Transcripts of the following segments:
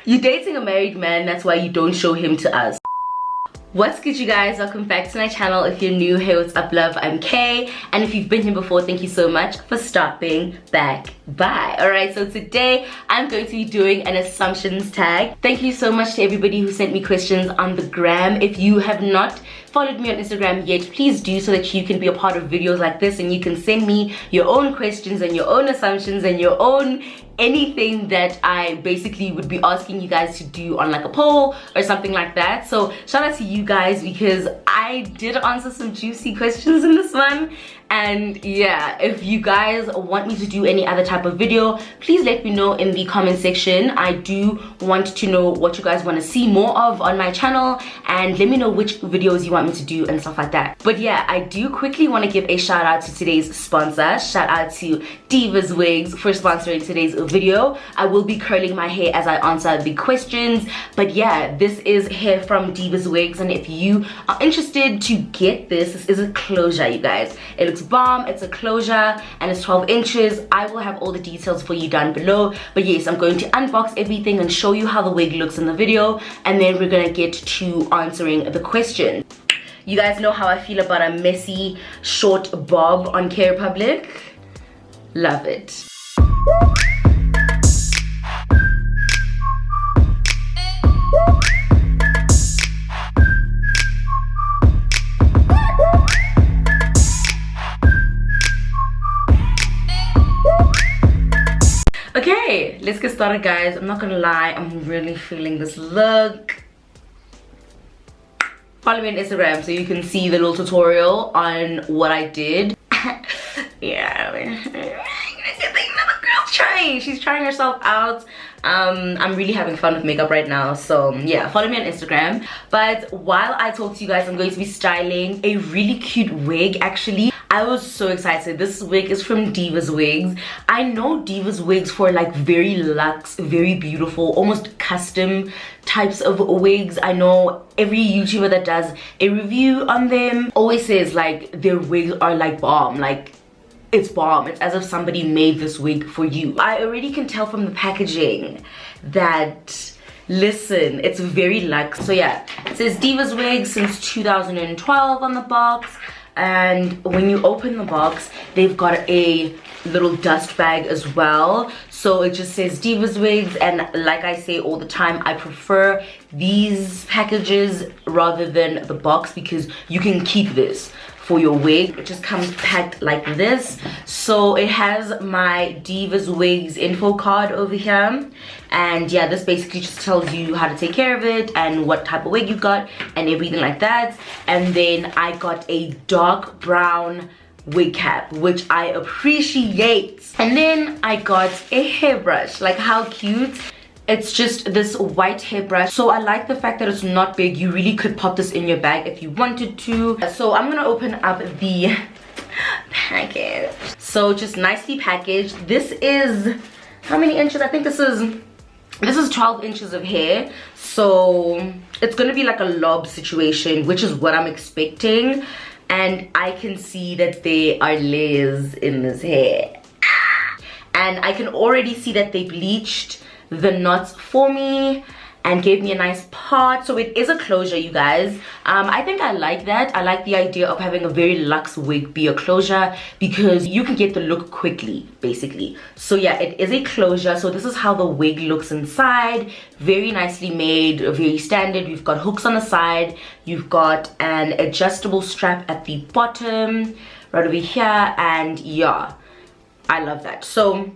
You're dating a married man, that's why you don't show him to us. What's good, you guys? Welcome back to my channel. If you're new, hey, what's up, love? I'm Kay, and if you've been here before, thank you so much for stopping back by. Alright, so today I'm going to be doing an assumptions tag. Thank you so much to everybody who sent me questions on the gram. If you have not followed me on Instagram yet, please do, so that you can be a part of videos like this and you can send me your own questions and your own assumptions and your own anything that I basically would be asking you guys to do on like a poll or something like that. So shout out to you guys, because I did answer some juicy questions in this one. And yeah, if you guys want me to do any other type of video, please let me know in the comment section. I do want to know what you guys want to see more of on my channel, and let me know which videos you want me to do and stuff like that. But yeah, I do quickly want to give a shout out to today's sponsor. Shout out to DIVASWIGS for sponsoring today's video. I will be curling my hair as I answer the questions, but yeah, this is hair from DIVASWIGS, and if you are interested to get this is a closure, you guys. It looks bomb, it's a closure, and it's 12 inches. I will have all the details for you down below, but yes, I'm going to unbox everything and show you how the wig looks in the video, and then we're gonna get to answering the question. You guys know how I feel about a messy short bob on Care Republic. Love it. Okay, let's get started, guys. I'm not gonna lie, I'm really feeling this look. Follow me on Instagram so you can see the little tutorial on what I did. Yeah, another girl's trying. She's trying herself out. I'm really having fun with makeup right now, so yeah, follow me on Instagram. But while I talk to you guys, I'm going to be styling a really cute wig. Actually, I was so excited. This wig is from DIVASWIGS. I know DIVASWIGS for like very luxe, very beautiful, almost custom types of wigs. I know every YouTuber that does a review on them always says like their wigs are like bomb, like it's bomb. It's as if somebody made this wig for you. I already can tell from the packaging that, listen, it's very luxe. So yeah, it says DIVASWIGS since 2012 on the box. And when you open the box, they've got a little dust bag as well. So it just says DIVASWIGS, and like I say all the time, I prefer these packages rather than the box, because you can keep this for your wig. It just comes packed like this. So it has my DIVASWIGS info card over here, and yeah, this basically just tells you how to take care of it and what type of wig you got and everything like that. And then I got a dark brown wig cap, which I appreciate. And then I got a hairbrush. Like, how cute. It's just this white hairbrush. So I like the fact that it's not big. You really could pop this in your bag if you wanted to. So I'm gonna open up the package. So just nicely packaged. This is, how many inches? I think this is 12 inches of hair. So it's gonna be like a lob situation, which is what I'm expecting. And I can see that there are layers in this hair. And I can already see that they bleached the knots for me and gave me a nice part. So it is a closure, you guys. I think I like that. I like the idea of having a very luxe wig be a closure, because you can get the look quickly, basically. So yeah, it is a closure. So this is how the wig looks inside. Very nicely made, very standard. You've got hooks on the side. You've got an adjustable strap at the bottom right over here, and yeah, I love that. So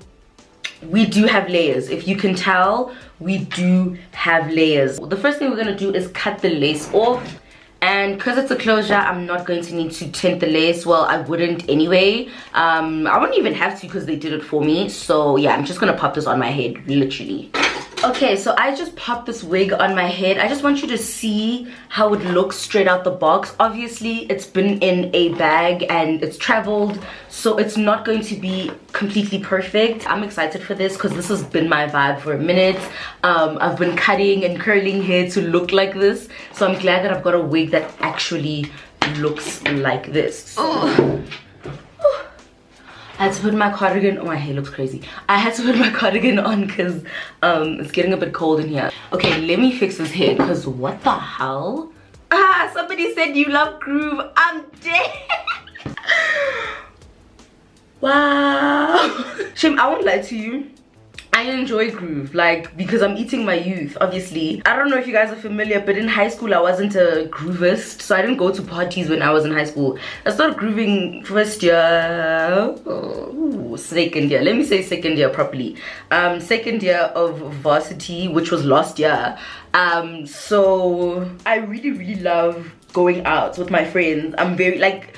we do have layers. If you can tell, we do have layers. The first thing we're gonna do is cut the lace off, and because it's a closure, I'm not going to need to tint the lace. Well, I wouldn't anyway. I wouldn't even have to, because they did it for me. So yeah, I'm just gonna pop this on my head, literally. Okay, so I just popped this wig on my head. I just want you to see how it looks straight out the box. Obviously, it's been in a bag and it's traveled, so it's not going to be completely perfect. I'm excited for this because this has been my vibe for a minute. I've been cutting and curling hair to look like this, so I'm glad that I've got a wig that actually looks like this. So. I had to put my cardigan, oh my hair looks crazy. I had to put my cardigan on because it's getting a bit cold in here. Okay, let me fix this hair because what the hell? Ah, somebody said you love groove. I'm dead. Wow. Shame, I won't lie to you. I enjoy groove, like, because I'm eating my youth, obviously. I don't know if you guys are familiar, but in high school I wasn't a groovist, so I didn't go to parties when I was in high school. I started grooving first year, second year, let me say second year properly. Second year of varsity, which was last year. So I really love going out with my friends. I'm very, like,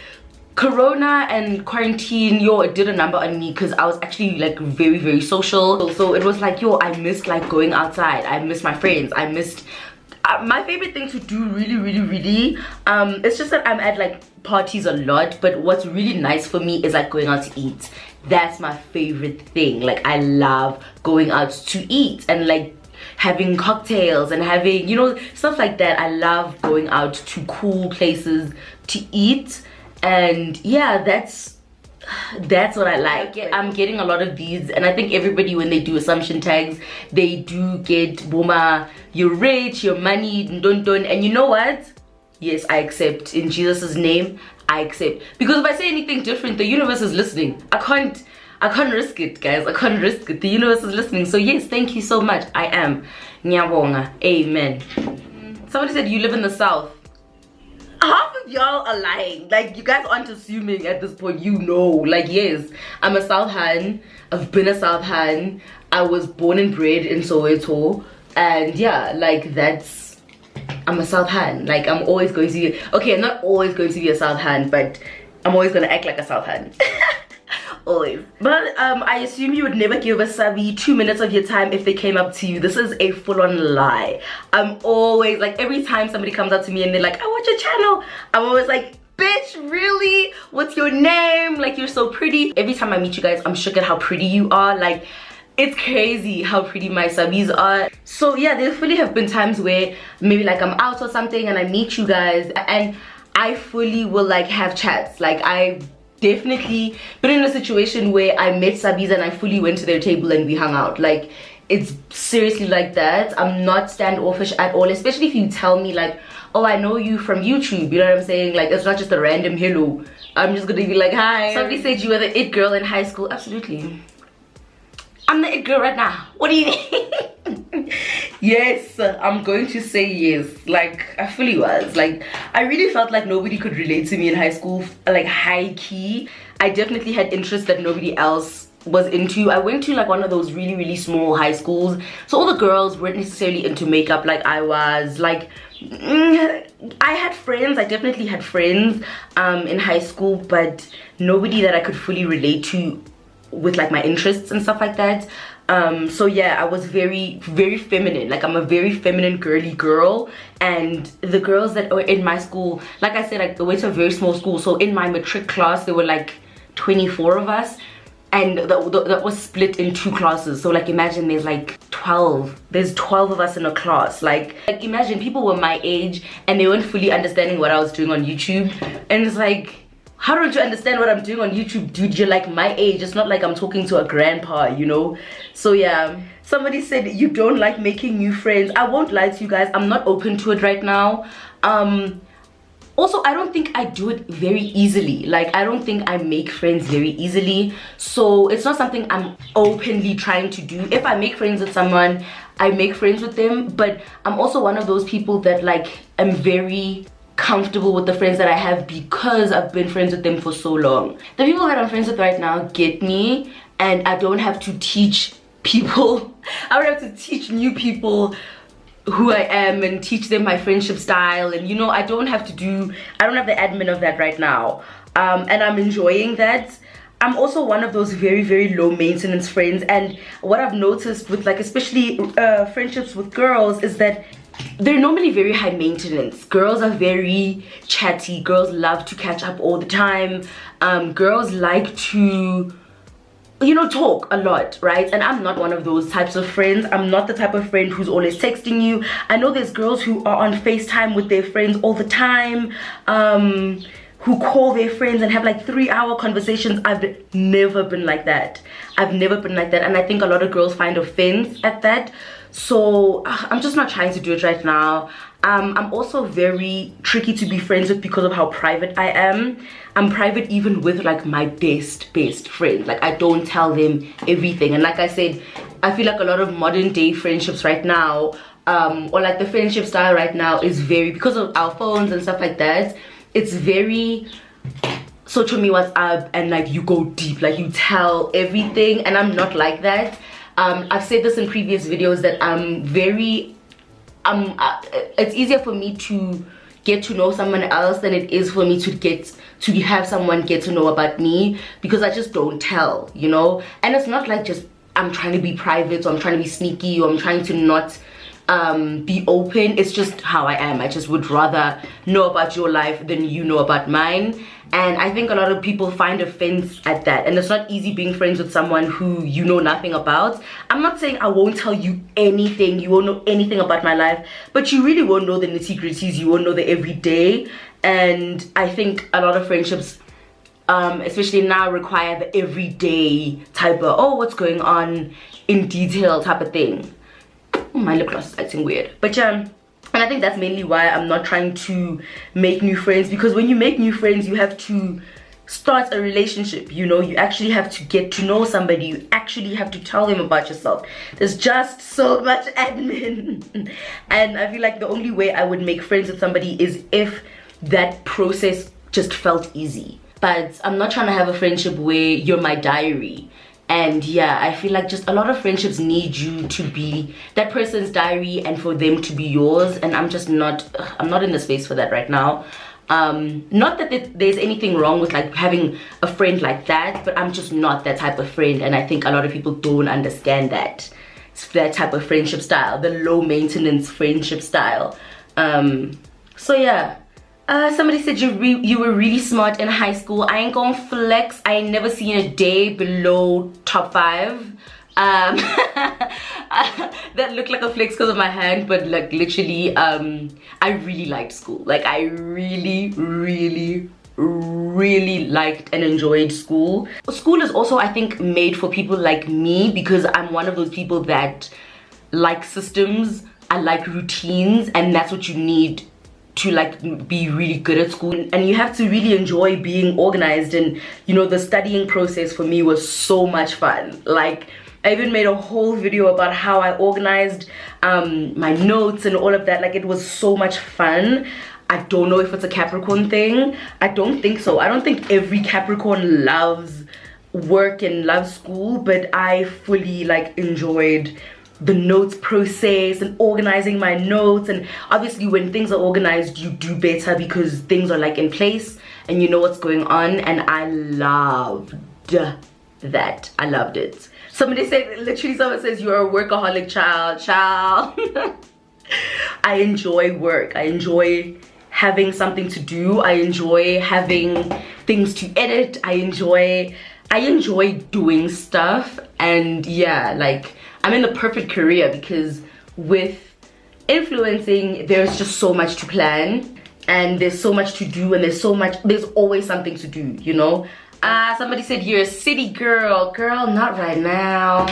Corona and quarantine, yo, it did a number on me because I was actually like very social. So it was like, yo, I missed like going outside. I missed my friends. I missed my favorite thing to do really. It's just that I'm at like parties a lot, but what's really nice for me is like going out to eat. That's my favorite thing. Like, I love going out to eat and like having cocktails and having, you know, stuff like that. I love going out to cool places to eat. And yeah, that's what I like. I'm getting a lot of these, and I think everybody, when they do assumption tags, they do get Boma, you're rich, your money, don't. And you know what? Yes, I accept. In Jesus' name, I accept. Because if I say anything different, the universe is listening. I can't risk it, guys. I can't risk it. The universe is listening. So yes, thank you so much. I am. Nyabonga. Amen. Somebody said you live in the South. Half of y'all are lying. Like, you guys aren't assuming at this point, you know. Like, yes, I'm a South Han. I've been a South Han. I was born and bred in Soweto. And yeah, like, I'm a South Han. Like, I'm always going to be, okay, I'm not always going to be a South Han, but I'm always going to act like a South Han. Always. But I assume you would never give a Sabi 2 minutes of your time if they came up to you. This is a full-on lie. I'm always like, every time somebody comes up to me and they're like, I watch your channel, I'm always like, bitch, really? What's your name? Like, you're so pretty. Every time I meet you guys, I'm shook at how pretty you are. Like, it's crazy how pretty my Sabis are. So yeah, there fully have been times where maybe like I'm out or something and I meet you guys and I fully will like have chats. Like, I definitely been in a situation where I met Sabis and I fully went to their table and we hung out. Like, it's seriously like that. I'm not standoffish at all, especially if you tell me like, oh, I know you from YouTube, you know what I'm saying? Like, it's not just a random hello. I'm just gonna be like, hi. Somebody said you were the it girl in high school. Absolutely, I'm the it girl right now. What do you mean? Yes, I'm going to say yes. Like, I fully was. Like, I really felt like nobody could relate to me in high school. Like, high key, I definitely had interests that nobody else was into. I went to like one of those really small high schools, so all the girls weren't necessarily into makeup like I was. Like, I had friends, I definitely had friends in high school, but nobody that I could fully relate to with like my interests and stuff like that. So yeah, I was very feminine. Like, I'm a very feminine girly girl, and the girls that were in my school, like I said, like, I went to a very small school, so in my matric class there were like 24 of us, and that was split in 2 classes. So like, imagine there's like 12 of us in a class. Like imagine people were my age and they weren't fully understanding what I was doing on YouTube, and it's like, how don't you understand what I'm doing on YouTube, dude? You're like my age. It's not like I'm talking to a grandpa, you know? So yeah. Somebody said you don't like making new friends. I won't lie to you guys, I'm not open to it right now. Also, I don't think I do it very easily. Like, I don't think I make friends very easily. So it's not something I'm openly trying to do. If I make friends with someone, I make friends with them. But I'm also one of those people that like, I'm very comfortable with the friends that I have because I've been friends with them for so long. The people that I'm friends with right now get me, and I don't have to teach people. I don't have to teach new people who I am and teach them my friendship style, and you know, I don't have the admin of that right now. And I'm enjoying that. I'm also one of those very low maintenance friends, and what I've noticed with like, especially friendships with girls, is that they're normally very high maintenance. Girls are very chatty. Girls love to catch up all the time. Girls like to, you know, talk a lot, right? And I'm not one of those types of friends. I'm not the type of friend who's always texting you. I know there's girls who are on FaceTime with their friends all the time, who call their friends and have like 3-hour conversations. I've never been like that. I've never been like that, and I think a lot of girls find offense at that. So I'm just not trying to do it right now. I'm also very tricky to be friends with because of how private I am. I'm private even with like my best friends. Like I don't tell them everything. And like I said, I feel like a lot of modern day friendships right now, or like the friendship style right now is very, because of our phones and stuff like that, it's very social me what's up, and like you go deep, like you tell everything, and I'm not like that. I've said this in previous videos that it's easier for me to get to know someone else than it is for me to have someone get to know about me, because I just don't tell, you know. And it's not like just I'm trying to be private, or I'm trying to be sneaky, or I'm trying to not be open. It's just how I am. I just would rather know about your life than you know about mine. And I think a lot of people find offense at that, and it's not easy being friends with someone who you know nothing about. I'm not saying I won't tell you anything, you won't know anything about my life, but you really won't know the nitty-gritties, you won't know the everyday. And I think a lot of friendships, especially now, require the everyday type of, oh, what's going on in detail type of thing. Oh, my lip gloss is acting weird. But yeah, and I think that's mainly why I'm not trying to make new friends, because when you make new friends, you have to start a relationship, you know. You actually have to get to know somebody, you actually have to tell them about yourself. There's just so much admin. And I feel like the only way I would make friends with somebody is if that process just felt easy. But I'm not trying to have a friendship where you're my diary. And yeah, I feel like just a lot of friendships need you to be that person's diary and for them to be yours, and I'm just not, I'm not in the space for that right now. Not that there's anything wrong with like having a friend like that, but I'm just not that type of friend, and I think a lot of people don't understand that. It's that type of friendship style, the low maintenance friendship style. So yeah. Somebody said you were really smart in high school. I ain't gonna flex. I ain't never seen a day below top 5. That looked like a flex because of my hand, but like literally, I really liked school. Like I really liked and enjoyed school. School is also, I think, made for people like me, because I'm one of those people that like systems. I like routines, and that's what you need to like be really good at school. And you have to really enjoy being organized, and you know, the studying process for me was so much fun. Like I even made a whole video about how I organized my notes and all of that. Like it was so much fun. I don't know if it's a Capricorn thing. I don't think so. I don't think every Capricorn loves work and loves school, but I fully like enjoyed the notes process and organizing my notes. And obviously when things are organized, you do better because things are like in place and you know what's going on. And I loved that. I loved it. Somebody said, literally someone says, you're a workaholic child. I enjoy work. I enjoy having something to do. I enjoy having things to edit. I enjoy doing stuff. And yeah, like I'm in the perfect career, because with influencing, there's just so much to plan, and there's so much to do, and there's always something to do, you know. Somebody said you're a city girl. Girl, not right now.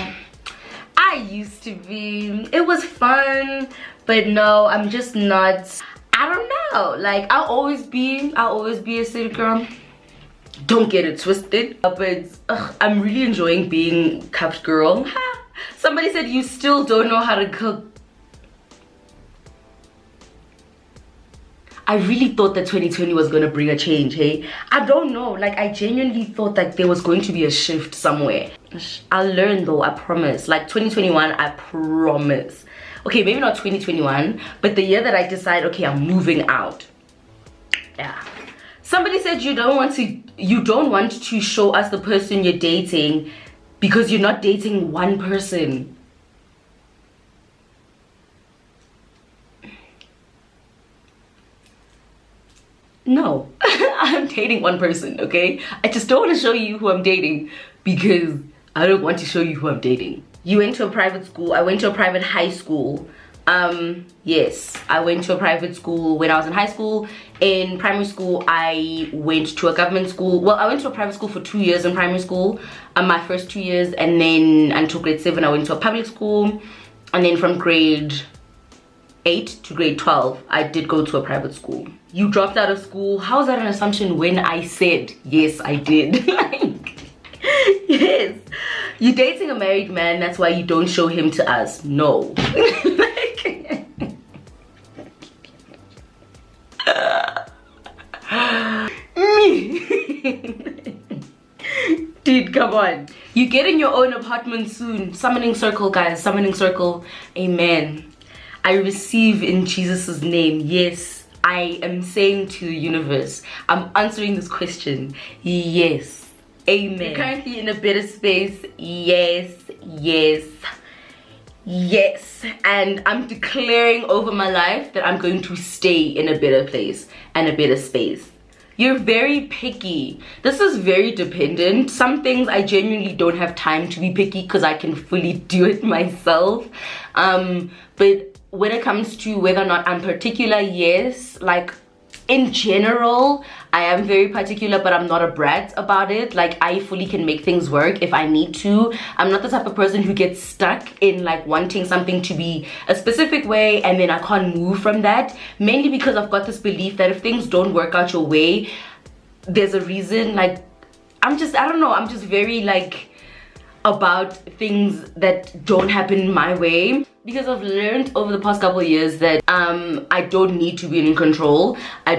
I used to be. It was fun, but no, I'm just not. I don't know. Like I'll always be a city girl. Don't get it twisted. But I'm really enjoying being cuffed girl. Somebody said you still don't know how to cook. I really thought that 2020 was gonna bring a change, hey? I don't know, like I genuinely thought that there was going to be a shift somewhere. I'll learn though, I promise. Like 2021, I promise. Okay, maybe not 2021, but the year that I decide, okay, I'm moving out. Yeah. Somebody said you don't want to show us the person you're dating because you're not dating one person. No, I'm dating one person, okay? I just don't want to show you who I'm dating because I don't want to show you who I'm dating. You went to a private school. I went to a private high school. Yes, I went to a private school when I was in high school. In primary school, I went to a government school. Well, I went to a private school for 2 years in primary school, my first 2 years, and then until grade 7 I went to a public school, and then from grade 8 to grade 12 I did go to a private school. You dropped out of school? How is that an assumption when I said yes I did? Like, yes. You're dating a married man, that's why you don't show him to us. No. Dude, come on. You get in your own apartment soon. Summoning circle, guys. Summoning circle. Amen. I receive in Jesus' name. Yes, I am saying to the universe, I'm answering this question. Yes. Amen. You're currently in a better space. Yes, yes, yes. And I'm declaring over my life that I'm going to stay in a better place and a better space. You're very picky. This is very dependent. Some things I genuinely don't have time to be picky because I can fully do it myself. But when it comes to whether or not I'm particular, yes. Like, in general, I am very particular, but I'm not a brat about it. Like, I fully can make things work if I need to. I'm not the type of person who gets stuck in like wanting something to be a specific way and then I can't move from that. Mainly because I've got this belief that if things don't work out your way, there's a reason. Like, I don't know, I'm just very like about things that don't happen my way, because I've learned over the past couple of years that I don't need to be in control. I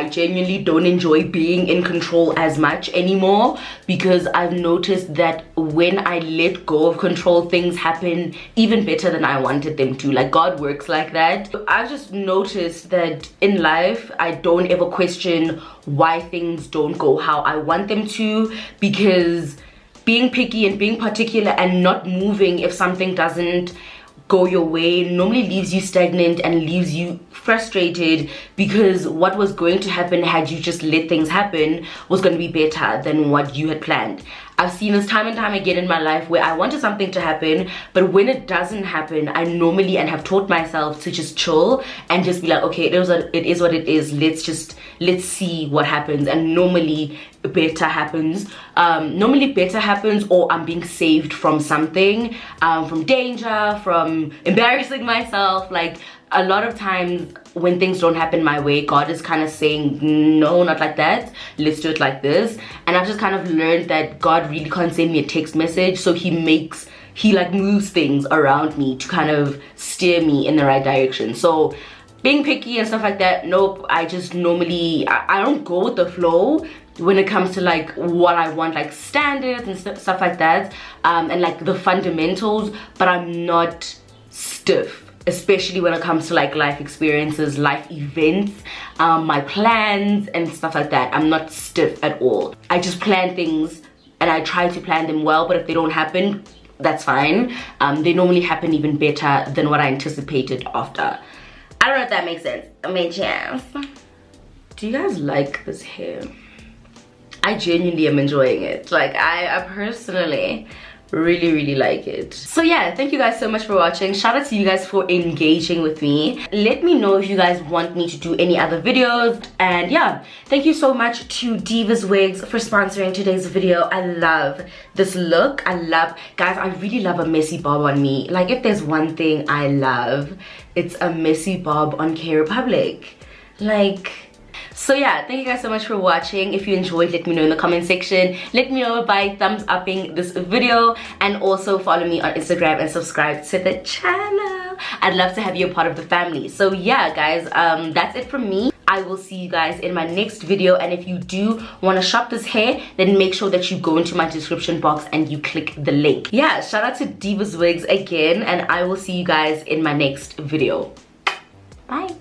genuinely don't enjoy being in control as much anymore, because I've noticed that when I let go of control, things happen even better than I wanted them to. Like, God works like that. I've just noticed that in life I don't ever question why things don't go how I want them to, because being picky and being particular and not moving if something doesn't go your way normally leaves you stagnant and leaves you frustrated, because what was going to happen had you just let things happen was going to be better than what you had planned. I've seen this time and time again in my life where I wanted something to happen, but when it doesn't happen, I normally and have taught myself to just chill and just be like, okay, it is what it is. Let's see what happens. And normally better happens. Normally better happens, or I'm being saved from something, from danger, from embarrassing myself. Like, a lot of times when things don't happen my way, God is kind of saying, no, not like that, let's do it like this. And I've just kind of learned that God really can't send me a text message, so he like moves things around me to kind of steer me in the right direction. So being picky and stuff like that, nope. I just normally, I don't go with the flow when it comes to like what I want, like standards and stuff like that, and like the fundamentals, but I'm not stiff, especially when it comes to like life experiences, life events, my plans and stuff like that. I'm not stiff at all. I just plan things and I try to plan them well, but if they don't happen, that's fine. They normally happen even better than what I anticipated after. I don't know if that makes sense. I mean, chance. Do you guys like this hair? I genuinely am enjoying it. Like, I personally really like it. So yeah, thank you guys so much for watching. Shout out to you guys for engaging with me. Let me know if you guys want me to do any other videos. And yeah, thank you so much to DIVASWIGS for sponsoring today's video. I love this look. Guys, I really love a messy bob on me. Like, if there's one thing I love, it's a messy bob on K Republic. Like, so yeah, thank you guys so much for watching. If you enjoyed, let me know in the comment section. Let me know by thumbs upping this video, and also follow me on Instagram and subscribe to the channel. I'd love to have you a part of the family. So yeah guys, that's it from me. I will see you guys in my next video, and if you do want to shop this hair, then make sure that you go into my description box and you click the link. Yeah, shout out to DIVASWIGS again, and I will see you guys in my next video. Bye.